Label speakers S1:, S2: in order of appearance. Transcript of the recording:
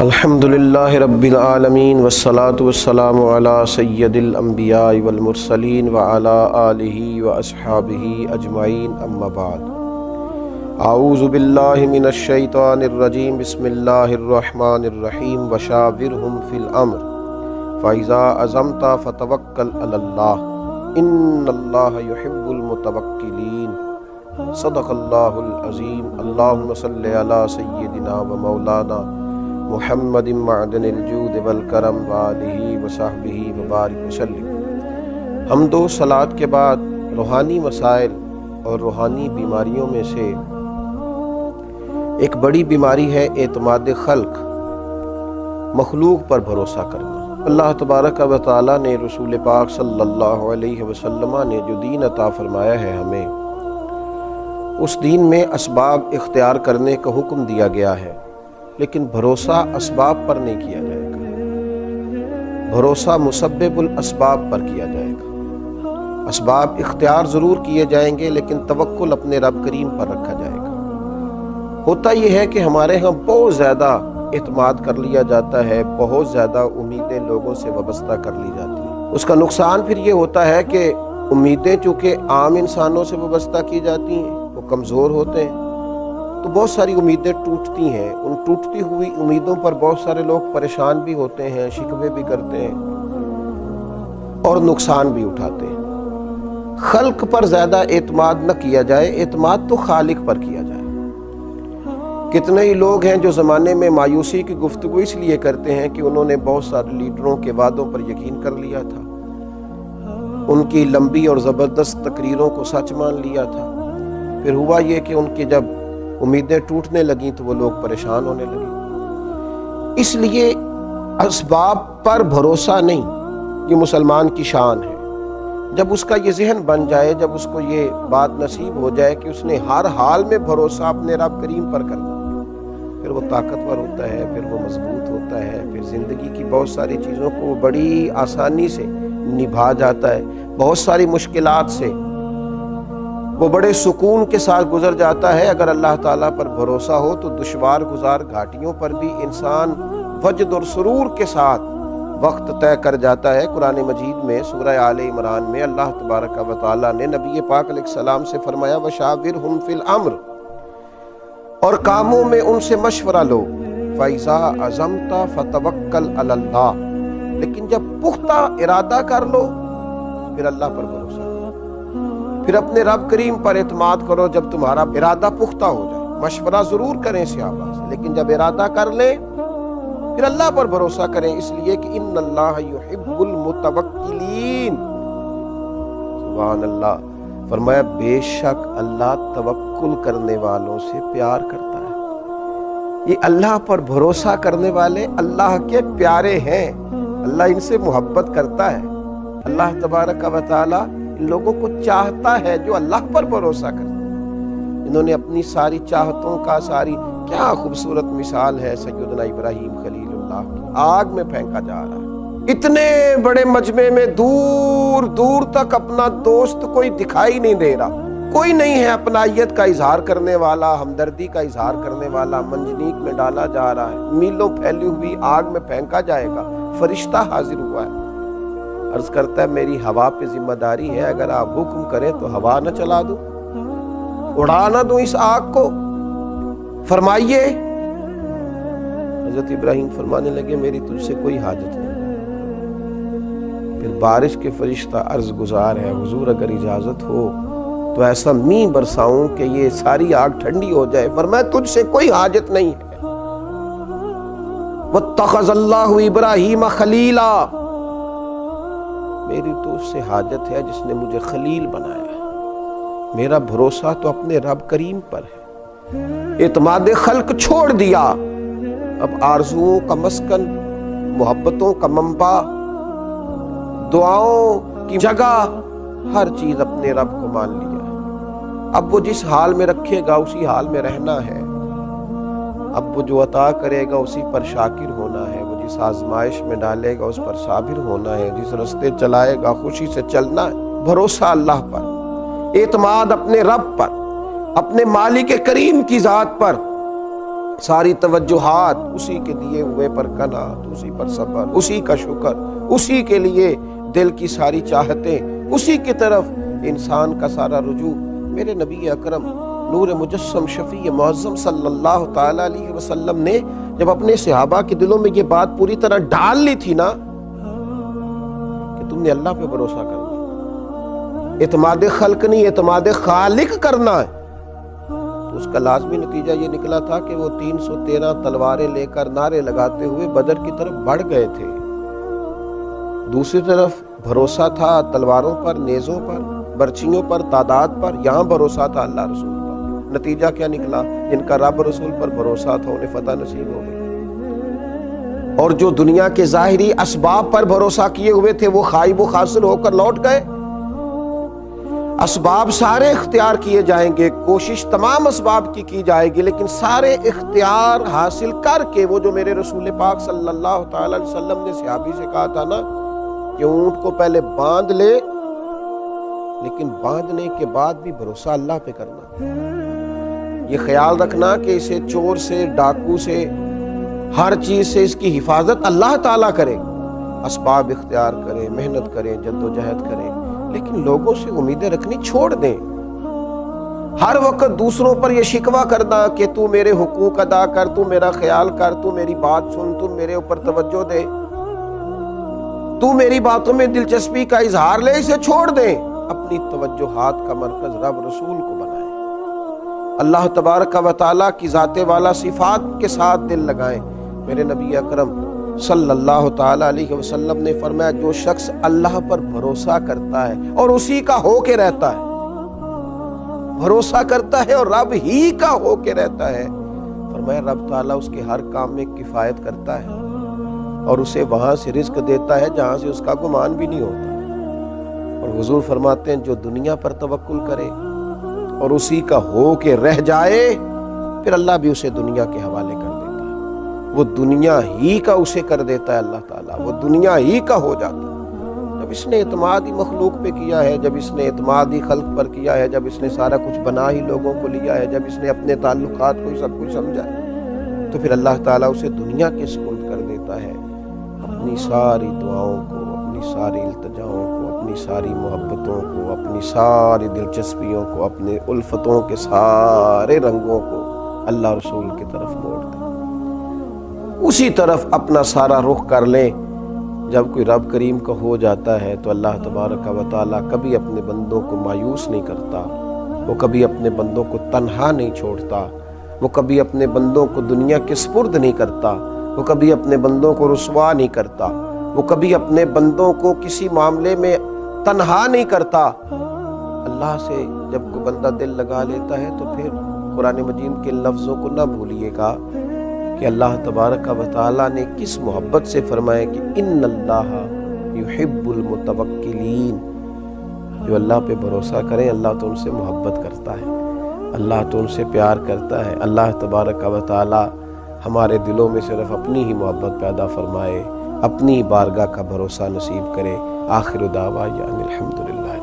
S1: الحمدللہ رب العالمین والصلاة والسلام علی سید الانبیاء والمرسلین وعلی آلہ واصحابہ اجمعین اما بعد اعوذ باللہ من الشیطان الرجیم بسم اللہ الرحمن الرحیم وشاورہم فی الامر فاذا عزمت فتوکل علی اللہ ان اللہ یحب المتوکلین صدق اللہ العظیم اللہم صلی علی سیدنا و مولانا محمد معدن الجود والکرم وآلہ وصحبہ وبارک وسلم۔ حمد و صلوات کے بعد روحانی مسائل اور روحانی بیماریوں میں سے ایک بڑی بیماری ہے اعتماد خلق، مخلوق پر بھروسہ کرنا۔ اللہ تبارک و تعالیٰ نے رسول پاک صلی اللہ علیہ وسلم نے جو دین عطا فرمایا ہے ہمیں، اس دین میں اسباب اختیار کرنے کا حکم دیا گیا ہے، لیکن بھروسہ اسباب پر نہیں کیا جائے گا، بھروسہ مسبب الاسباب پر کیا جائے گا۔ اسباب اختیار ضرور کیے جائیں گے لیکن توکل اپنے رب کریم پر رکھا جائے گا۔ ہوتا یہ ہے کہ ہمارے ہاں بہت زیادہ اعتماد کر لیا جاتا ہے، بہت زیادہ امیدیں لوگوں سے وابستہ کر لی جاتی ہیں۔ اس کا نقصان پھر یہ ہوتا ہے کہ امیدیں چونکہ عام انسانوں سے وابستہ کی جاتی ہیں، وہ کمزور ہوتے ہیں، تو بہت ساری امیدیں ٹوٹتی ہیں۔ ان ٹوٹتی ہوئی امیدوں پر بہت سارے لوگ پریشان بھی ہوتے ہیں، شکوے بھی کرتے ہیں اور نقصان بھی اٹھاتے ہیں۔ خلق پر زیادہ اعتماد نہ کیا جائے، اعتماد تو خالق پر کیا جائے۔ کتنے ہی لوگ ہیں جو زمانے میں مایوسی کی گفتگو اس لیے کرتے ہیں کہ انہوں نے بہت سارے لیڈروں کے وعدوں پر یقین کر لیا تھا، ان کی لمبی اور زبردست تقریروں کو سچ مان لیا تھا، پھر ہوا یہ کہ ان کی جب امیدیں ٹوٹنے لگیں تو وہ لوگ پریشان ہونے لگے۔ اس لیے اسباب پر بھروسہ نہیں، یہ مسلمان کی شان ہے۔ جب اس کا یہ ذہن بن جائے، جب اس کو یہ بات نصیب ہو جائے کہ اس نے ہر حال میں بھروسہ اپنے رب کریم پر کرنا، پھر وہ طاقتور ہوتا ہے، پھر وہ مضبوط ہوتا ہے، پھر زندگی کی بہت ساری چیزوں کو بڑی آسانی سے نبھا جاتا ہے، بہت ساری مشکلات سے وہ بڑے سکون کے ساتھ گزر جاتا ہے۔ اگر اللہ تعالیٰ پر بھروسہ ہو تو دشوار گزار گھاٹیوں پر بھی انسان وجد اور سرور کے ساتھ وقت طے کر جاتا ہے۔ قرآن مجید میں سورہ آل عمران میں اللہ تبارک و تعالیٰ نے نبی پاک علیہ السلام سے فرمایا وشاورہم فی الامر، اور کاموں میں ان سے مشورہ لو، فَإِذَا عَزَمْتَ فَتَوَكَّلْ عَلَى اللَّهِ، لیکن جب پختہ ارادہ کر لو پھر اللہ پر بھروسہ کرو، پھر اپنے رب کریم پر اعتماد کرو۔ جب تمہارا ارادہ پختہ ہو جائے، مشورہ ضرور کریں صحابہ سے، لیکن جب ارادہ کر لیں پھر اللہ پر بھروسہ کریں، اس لیے کہ ان اللہ یحب المتوکلین۔ سبحان اللہ، فرمایا بے شک اللہ توکل کرنے والوں سے پیار کرتا ہے۔ یہ اللہ پر بھروسہ کرنے والے اللہ کے پیارے ہیں، اللہ ان سے محبت کرتا ہے۔ اللہ تبارک و تعالی ان لوگوں کو چاہتا ہے جو اللہ پر بھروسہ کرتے ہیں۔ انہوں نے اپنی ساری چاہتوں کا کیا خوبصورت مثال ہے سیدنا ابراہیم خلیل اللہ کی، آگ میں پھینکا جا رہا ہے، اتنے بڑے مجمع میں دور دور تک اپنا دوست کوئی دکھائی نہیں دے رہا، کوئی نہیں ہے اپنائیت کا اظہار کرنے والا، ہمدردی کا اظہار کرنے والا۔ منجنیق میں ڈالا جا رہا ہے، میلوں پھیلی ہوئی آگ میں پھینکا جائے گا، فرشتہ حاضر ہوا ہے، عرض کرتا ہے میری ہوا پہ ذمہ داری ہے، اگر آپ حکم کریں تو ہوا نہ چلا دوں، اڑا نہ دوں اس آگ کو، فرمائیے۔ حضرت ابراہیم فرمانے لگے میری تجھ سے کوئی حاجت نہیں۔ پھر بارش کے فرشتہ عرض گزار ہے حضور اگر اجازت ہو تو ایسا مینہ برساؤں کہ یہ ساری آگ ٹھنڈی ہو جائے۔ فرمایا تجھ سے کوئی حاجت نہیں ہے۔ واتخذ اللہ ابراہیم خلیلا، میری تو اس سے حاجت ہے جس نے مجھے خلیل بنایا ہے۔ میرا بھروسہ تو اپنے رب کریم پر ہے۔ اعتماد خلق چھوڑ دیا، اب آرزوؤں کا مسکن، محبتوں کا منبع، دعاؤں کی جگہ، ہر چیز اپنے رب کو مان لیا۔ اب وہ جس حال میں رکھے گا اسی حال میں رہنا ہے، اب وہ جو عطا کرے گا اسی پر شاکر ہونا ہے، وہ جس آزمائش میں ڈالے گا اس پر صابر ہونا ہے، جس رستے چلائے گا خوشی سے چلنا ہے۔ بھروسہ اللہ پر، اعتماد اپنے رب پر، اپنے مالک کریم کی ذات پر، ساری توجہات اسی کے دیے ہوئے پر قناعت، اسی پر صبر، اسی کا شکر، اسی کے لیے دل کی ساری چاہتیں، اسی کی طرف انسان کا سارا رجوع۔ میرے نبی اکرم نور مجسم شفیع معظم صلی اللہ تعالی علیہ وسلم نے جب اپنے صحابہ کے دلوں میں یہ بات پوری طرح ڈال لی تھی نا کہ تم نے اللہ پہ بھروسہ کرنا، اعتماد خلق نہیں اعتماد خالق کرنا ہے، تو اس کا لازمی نتیجہ یہ نکلا تھا کہ وہ 313 تلواریں لے کر نعرے لگاتے ہوئے بدر کی طرف بڑھ گئے تھے۔ دوسری طرف بھروسہ تھا تلواروں پر، نیزوں پر، برچھیوں پر، تعداد پر، یہاں بھروسہ تھا اللہ رسول پر۔ نتیجہ کیا نکلا؟ جن کا رب رسول پر بھروسہ تھا انہیں فتح نصیب ہو گئی، اور جو دنیا کے ظاہری اسباب پر بھروسہ کیے ہوئے تھے وہ خائب و خاسر ہو کر لوٹ گئے۔ اسباب سارے اختیار کیے جائیں گے، کوشش تمام اسباب کی جائے گی، لیکن سارے اختیار حاصل کر کے وہ جو میرے رسول پاک صلی اللہ تعالی علیہ وسلم نے صحابی سے کہا تھا نا کہ اونٹ کو پہلے باندھ لے، لیکن باندھنے کے بعد بھی بھروسہ اللہ پہ کرنا، یہ خیال رکھنا کہ اسے چور سے، ڈاکو سے، ہر چیز سے اس کی حفاظت اللہ تعالیٰ کرے، اسباب اختیار کریں، محنت کریں، جد و جہد کریں، لیکن لوگوں سے امیدیں رکھنی چھوڑ دیں۔ ہر وقت دوسروں پر یہ شکوہ کرنا کہ تو میرے حقوق ادا کر، تو میرا خیال کر، تو میری بات سن، تو میرے اوپر توجہ دے، تو میری باتوں میں دلچسپی کا اظہار لے، اسے چھوڑ دیں۔ اپنی توجہات کا مرکز رب رسول کو بنائیں، اللہ تبارک و تعالیٰ کی ذات والا صفات کے ساتھ دل لگائیں۔ میرے نبی اکرم صلی اللہ تعالی علیہ وسلم نے فرمایا جو شخص اللہ پر بھروسہ کرتا ہے اور اسی کا ہو کے رہتا ہے، بھروسہ کرتا ہے اور رب ہی کا ہو کے رہتا ہے، فرمایا رب تعالیٰ اس کے ہر کام میں کفایت کرتا ہے اور اسے وہاں سے رزق دیتا ہے جہاں سے اس کا گمان بھی نہیں ہوتا۔ اور حضور فرماتے ہیں جو دنیا پر توکل کرے اور اسی کا ہو کے رہ جائے، پھر اللہ بھی اسے دنیا کے حوالے کر دیتا ہے، وہ دنیا ہی کا اسے کر دیتا ہے اللہ تعالیٰ، وہ دنیا ہی کا ہو جاتا ہے۔ جب اس نے اعتماد ہی مخلوق پہ کیا ہے، جب اس نے اعتماد ہی خلق پر کیا ہے، جب اس نے سارا کچھ بنا ہی لوگوں کو لیا ہے، جب اس نے اپنے تعلقات کو سب کچھ سمجھا ہے، تو پھر اللہ تعالیٰ اسے دنیا کے سپرد کر دیتا ہے، اپنی ساری دعاؤں کو، اپنی ساری التجاؤں کو، اپنی ساری محبتوں کو، اپنی ساری دلچسپیوں کو، اپنے الفتوں کے سارے رنگوں کو اللہ رسول کی طرف موڑ دیں، اسی طرف اپنا سارا رخ کر لیں۔ جب کوئی رب کریم کا ہو جاتا ہے تو اللہ تبارک و تعالیٰ کبھی اپنے بندوں کو مایوس نہیں کرتا، وہ کبھی اپنے بندوں کو تنہا نہیں چھوڑتا، وہ کبھی اپنے بندوں کو دنیا کے سپرد نہیں کرتا، وہ کبھی اپنے بندوں کو رسوا نہیں کرتا، وہ کبھی اپنے بندوں کو کسی معاملے میں تنہا نہیں کرتا۔ اللہ سے جب کوئی بندہ دل لگا لیتا ہے تو پھر قرآن مجید کے لفظوں کو نہ بھولیے گا کہ اللہ تبارک و تعالیٰ نے کس محبت سے فرمایا کہ ان اللہ یحب المتوکلین، جو اللہ پہ بھروسہ کریں اللہ تو ان سے محبت کرتا ہے، اللہ تو ان سے پیار کرتا ہے۔ اللہ تبارک و تعالیٰ ہمارے دلوں میں صرف اپنی ہی محبت پیدا فرمائے، اپنی بارگاہ کا بھروسہ نصیب کرے۔ آخر دعوانا الحمدللہ۔